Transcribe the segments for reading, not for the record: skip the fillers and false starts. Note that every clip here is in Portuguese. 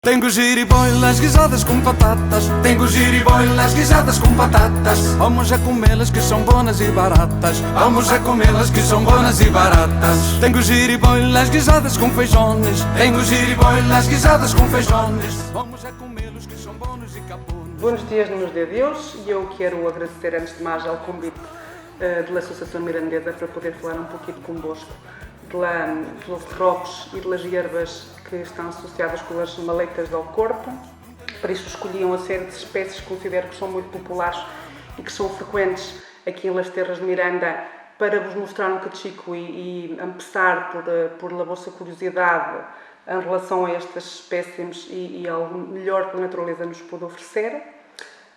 Tenho giriboilas guisadas com batatas. Tenho giriboilas guisadas com batatas. Vamos a comê-las que são boas e baratas. Vamos a comê-las que são boas e baratas. Tenho giriboilas guisadas com feijões. Tenho giriboilas guisadas com feijões. Vamos a comê-los que são bons e capones. Bons dias nos de Deus, e eu quero agradecer antes de mais ao convite da Associação Mirandesa para poder falar um pouquinho convosco dos rocos e das ervas que estão associadas com as maleitas do corpo. Para isso escolhi uma série de espécies que considero que são muito populares e que são frequentes aqui nas terras de Miranda, para vos mostrar um cachico e começar por a vossa curiosidade em relação a estas espécies e ao melhor que a natureza nos pode oferecer.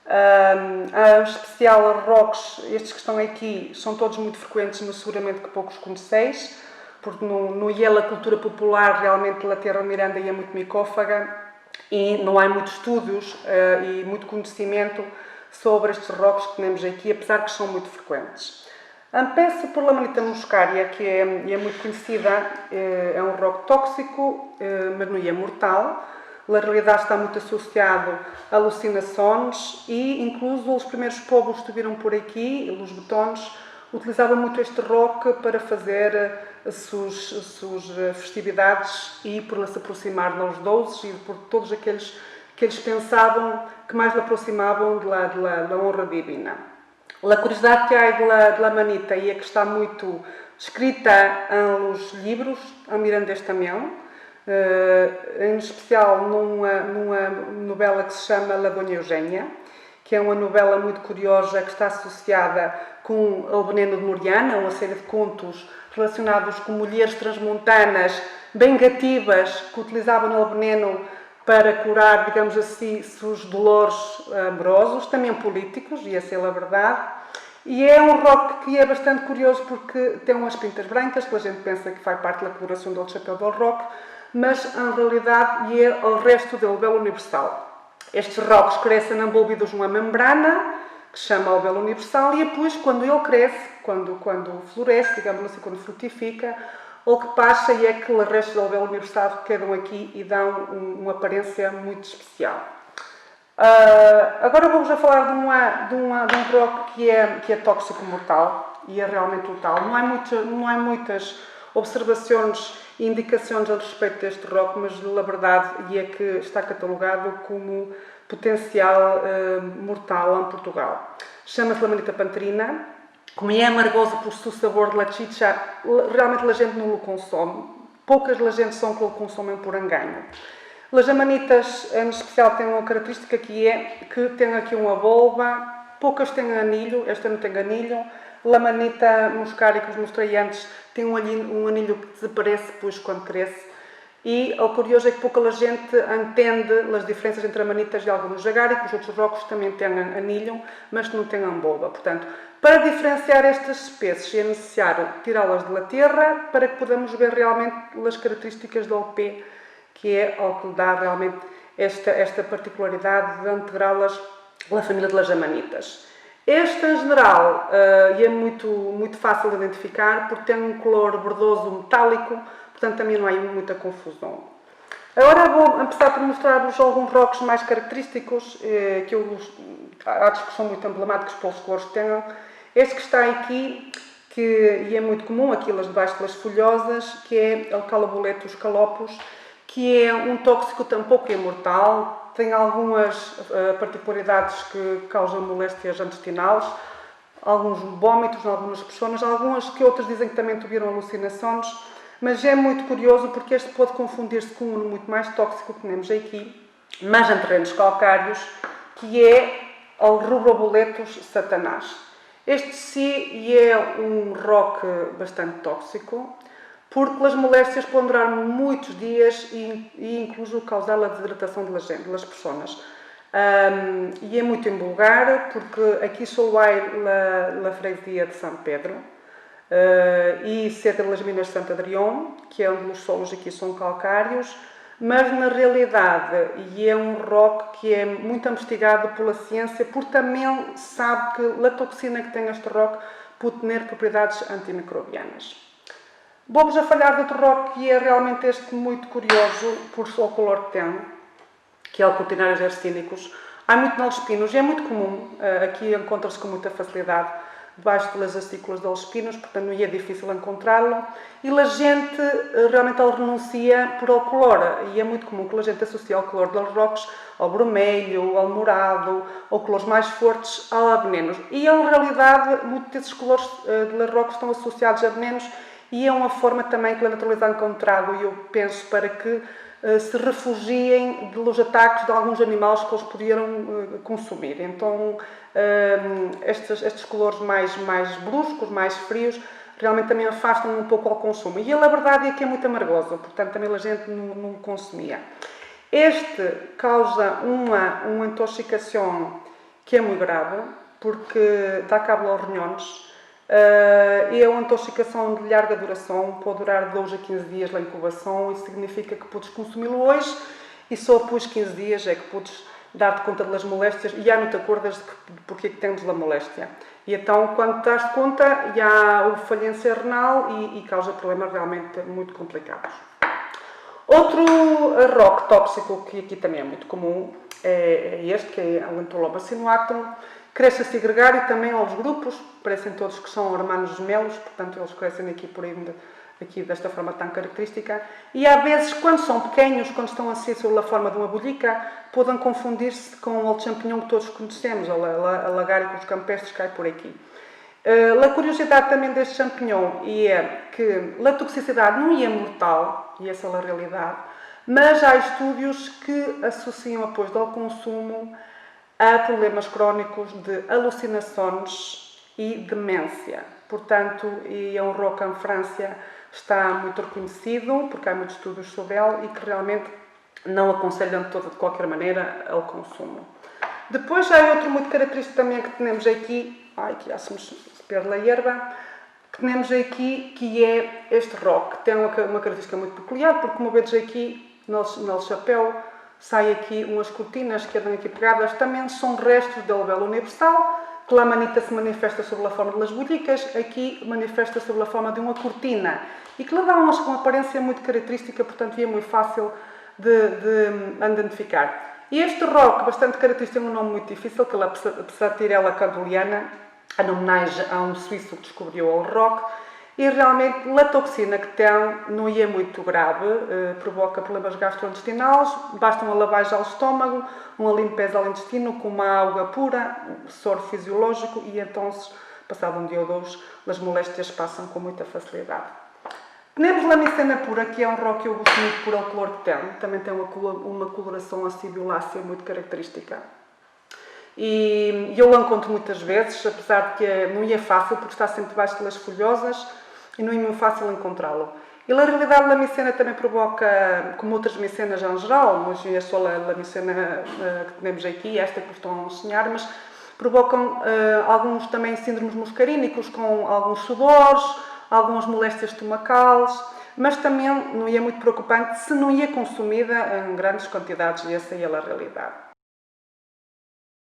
Em especial rocos, estes que estão aqui são todos muito frequentes, mas seguramente que poucos conheceis, porque no IEL a cultura popular realmente da terra de Miranda é muito micófaga e não há muitos estudos e muito conhecimento sobre estes rocos que temos aqui, apesar que são muito frequentes. Peço por Lamanita muscaria, que é muito conhecida, é um roco tóxico, mas não é mortal. Na realidade está muito associado a alucinações e incluso os primeiros povos que estiveram por aqui, os betones, utilizavam muito este roco para fazer as suas festividades e por se aproximar dos deuses e por todos aqueles que eles pensavam que mais lhe aproximavam da honra divina. A curiosidade que há de Lamanita e é que está muito escrita nos livros, a Mirandês também, em especial numa novela que se chama La Dona Eugénia, que é uma novela muito curiosa que está associada com o veneno de Moriana, uma série de contos relacionados com mulheres transmontanas vengativas que utilizavam o veneno para curar, digamos assim, seus dolores amorosos, também políticos, e essa é a verdade. E é um rock que é bastante curioso porque tem umas pintas brancas, que a gente pensa que faz parte da coloração do chapéu do rock, mas em realidade é o resto do véu universal. Estes rocos crescem envolvidos numa membrana, que se chama o véu universal, e depois, quando ele cresce, quando floresce, digamos assim, quando frutifica, o que passa é que os restos do véu universal quedam aqui e dão uma aparência muito especial. Agora vou-vos a falar de um roco que é tóxico mortal e é realmente letal. Não há muitas observações e indicações a respeito deste roco, mas a verdade é que está catalogado como potencial mortal em Portugal. Chama-se Lamanita panterina. Como é amargoso por seu sabor de lachicha, realmente a gente não o consome. Poucas gente são que o consomem por engano. As amanitas, em especial, têm uma característica que é que tem aqui uma volva, poucas têm anilho, esta não tem anilho. Lamanita muscaria, que vos mostrei antes, tem um anilho que desaparece depois quando cresce. E o curioso é que pouca gente entende as diferenças entre amanitas e alguns jagáricos, os outros rocos também têm anilho, mas não têm volva. Portanto, para diferenciar estas espécies é necessário tirá-las da terra para que podamos ver realmente as características do OP, que é o que dá realmente esta particularidade de integrá-las na família das amanitas. Este, em geral, é muito fácil de identificar porque tem um color verdoso metálico, portanto também não há muita confusão. Agora vou começar por mostrar-vos alguns rocos mais característicos, acho que são muito emblemáticos pelos cores que têm. Este que está aqui, e é muito comum, aqui debaixo das folhosas, que é o Calaboletus calopus, que é um tóxico tampouco mortal, tem algumas particularidades que causam moléstias intestinais, alguns vômitos em algumas pessoas, algumas que outras dizem que também tiveram alucinações, mas é muito curioso porque este pode confundir-se com um muito mais tóxico que temos aqui, mas em terrenos calcários, que é o Rubroboletus satanás. Este sim é um roco bastante tóxico, porque as moléstias podem durar muitos dias e incluso causar a desidratação das pessoas. E é muito invulgar, porque aqui só há na freguesia de São Pedro e cerca das minas de Santo Adrião, que é onde os solos aqui são calcários, mas na realidade é um roco que é muito investigado pela ciência, porque também sabe que a toxina que tem este roco pode ter propriedades antimicrobianas. Vou-vos a falar de outro roco que é realmente este muito curioso por o color que tem. que é alcutinários ersínicos. Há muito neles espinos e é muito comum, aqui encontra-se com muita facilidade, debaixo das acículas dos espinos, portanto não é difícil encontrá-lo. E a gente realmente ele renuncia por alcolor, e é muito comum que a gente associe ao color dos rocos ao vermelho, ao morado, ou colores mais fortes a venenos. E em realidade, muitos desses colores de rocos estão associados a venenos e é uma forma também que a natureza ha encontrado, e eu penso, para que se refugiem dos ataques de alguns animais que eles poderiam consumir. Então, estes colores mais bruscos, mais frios, realmente também afastam um pouco ao consumo. E a verdade é que é muito amargoso, portanto também a gente não consumia. Este causa uma intoxicação que é muito grave, porque dá cabo aos rinhões. É uma intoxicação de larga duração, pode durar 2 a 15 dias na incubação. Isso significa que podes consumi-lo hoje e só depois de 15 dias é que podes dar-te conta das moléstias e já não te acordas de porque é que tens a moléstia. E então, quando te das conta, já houve falência renal e causa problemas realmente muito complicados. Outro rock tóxico que aqui também é muito comum é este, que é o Entoloma sinuatum. Cresce-se gregário também aos grupos, parecem todos que são hermanos gemelos, portanto eles crescem aqui por aí, aqui desta forma tão característica. E às vezes, quando são pequenos, quando estão assim sob a forma de uma bolhica, podem confundir-se com o outro champignon que todos conhecemos, a Lagaricus campestris, que cai por aqui. A curiosidade também deste champignon é que a toxicidade não é mortal, e essa é a realidade, mas há estudos que associam após ao consumo a problemas crónicos de alucinações e demência. Portanto, é um rock em França está muito reconhecido, porque há muitos estudos sobre ele e que realmente não aconselham de qualquer maneira ao consumo. Depois há outro muito característico também que temos aqui, aqui já se pela erva, que temos aqui, que é este rock. Tem uma característica muito peculiar, porque como vedes aqui, no chapéu, sai aqui umas cortinas que andam aqui pegadas, também são restos da alvéola universal, que lá manita se manifesta sob a forma de las bolhicas, aqui manifesta sob a forma de uma cortina, e que lhe dá uma aparência muito característica, portanto é muito fácil de identificar. E este rock, bastante característico, tem um nome muito difícil, que é a Psathyrella canduliana, em homenagem a um suíço que descobriu o rock, e realmente a toxina que tem não é muito grave, provoca problemas gastrointestinais, basta uma lavagem ao estômago, uma limpeza ao intestino com uma água pura, soro fisiológico, e então, passado um dia ou dois, as moléstias passam com muita facilidade. Temos lamicena pura, que é um rock que eu gosto muito por o color que tem, também tem uma coloração assim violácea muito característica. E eu o encontro muitas vezes, apesar de que não é fácil, porque está sempre debaixo das folhosas e não é muito fácil encontrá-lo. E na realidade a micena também provoca, como outras micenas em geral, mas é só a micena que temos aqui, esta que vos estão a ensinar, mas provocam alguns também síndromes muscarínicos, com alguns sudores, algumas moléstias estomacais, mas também não é muito preocupante se não é consumida em grandes quantidades, e essa é a realidade.